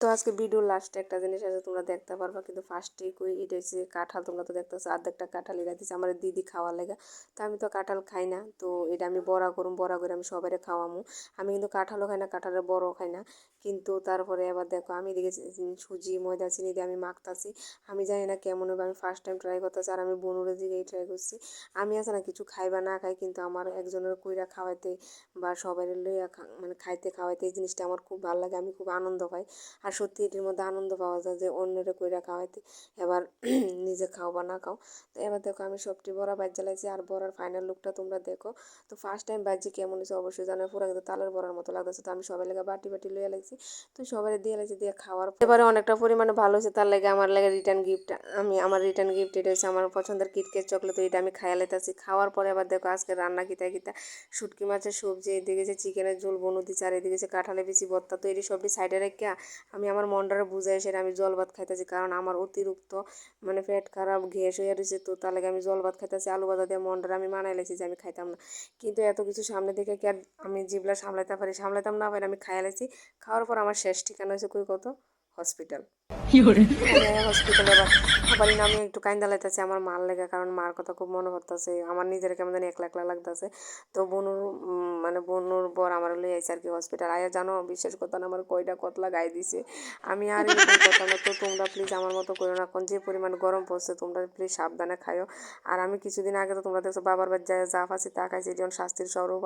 তো আজকে ভিডিওর লাস্টে একটা জিনিস আছে তোমরা দেখতে পারবা, কিন্তু ফার্স্টেই কই এটা হচ্ছে কাঁঠাল। তোমরা তো দেখতেছো অর্ধেকটা কাঁঠাল এরা দিচ্ছে আমার দিদি খাওয়ার লেগে। তো আমি তো কাঁঠাল খাই না, তো এটা আমি বড়া করুম, বড়া করে আমি সবাই খাওয়ামু। আমি কিন্তু কাঁঠালও খাই না, কাঁঠালের বড়ও খাই না। কিন্তু তারপরে আবার দেখো আমি এদিকে সুজি ময়দা চিনি দিয়ে আমি মাখতাছি। আমি জানি না কেমন হবে, আমি ফার্স্ট টাইম ট্রাই করতেছি। আর আমি বনুরে দিকেই ট্রাই করছি। আমি আছে না কিছু খাই বা না খাই, কিন্তু আমার একজনের কইরা খাওয়াইতে বা সবাই লইয়া মানে খাইতে খাওয়াইতে এই জিনিসটা আমার খুব ভালো লাগে, আমি খুব আনন্দ পাই। আর সত্যি এটির মধ্যে আনন্দ পাওয়া যায় যে অন্যের কইরা খাওয়াইতে, এবার নিজে খাও বা না খাও। তো এবার দেখো আমি সবটি বড়া বাইর জ্বালাইছি, আর বড়ার ফাইনাল লুকটা তোমরা দেখো। তো ফার্স্ট টাইম বাজি কেমন হয়েছে অবশ্যই জানার, পুরো কিন্তু তালের বড়ার মতো লাগতেছে। তো আমি সবাই লেগে বাটি বাটি লইয়া লাগছি, তো সবাই দিয়ে লাগছি, দিয়ে খাওয়ার এবারে অনেকটা পরিমাণে ভালো হয়েছে। তার লাগে আমার লাগে রিটার্ন গিফট, আমার রিটার্ন গিফট এটা হচ্ছে আমার পছন্দের কিটকেট চকলেট। তো এটা আমি খাইয়া লাইতেছি। খাওয়ার পরে আবার দেখো আজকে রান্না কিতা কিতা শুটকি মাছের সবজি, এদিকে যে চিকেনের ঝোল বনু দিচ্ছে, আর এদিকে যে কাঁঠালে বেশি ভর্তা। তো এটি সবটি সাইডে রেখে আমি আমার মনটারে বুঝাই সেটা আমি জল ভাত খাইতেছি, কারণ আমার অতিরিক্ত মানে পেট খারাপ গ্যাস হয়ে রয়েছে। তো তার লাগে আমি জল ভাত খাইতেছি, আলু ভাজা দিয়ে মনটারে আমি মানাই লাইছি যে আমি খাইতাম না। কিন্তু এত কিছু সামনে থেকে কি আর আমি জিবলা সামলাইতে পারি? সামলাইতাম না পারি, আমি খাইয়া লাইছি। খাওয়ার পর আমার শেষ ঠিকানা হয়েছে কই কত হসপিটাল। তো আমি হসপিটালে আবার আবার না আমি একটু কাইন্দা লাইতেছি আমার মার লেগে, কারণ মার কথা খুব মনে পড়তেছে। আমার নিজের কেমন জানি একলা একলা লাগতেছে। তো বনুর মানে বনুর বর আমার লই আইছে আর কি হসপিটাল। আয়া জানো বিশ্বাস করতে না আমার কয়টা কতলা গায়ে দিছে। আমি আর এরকম করতাম না। তো তোমরা প্লিজ আমার মতো করো না, এখন যে পরিমাণ গরম পড়ছে তোমরা প্লিজ সাবধানে খাইও। আর আমি কিছুদিন আগে তো তোমরা দেখছো বাবার বাড়ি যা ফাঁসি তা খাইছি, যেমন শাস্তির স্বরূপ।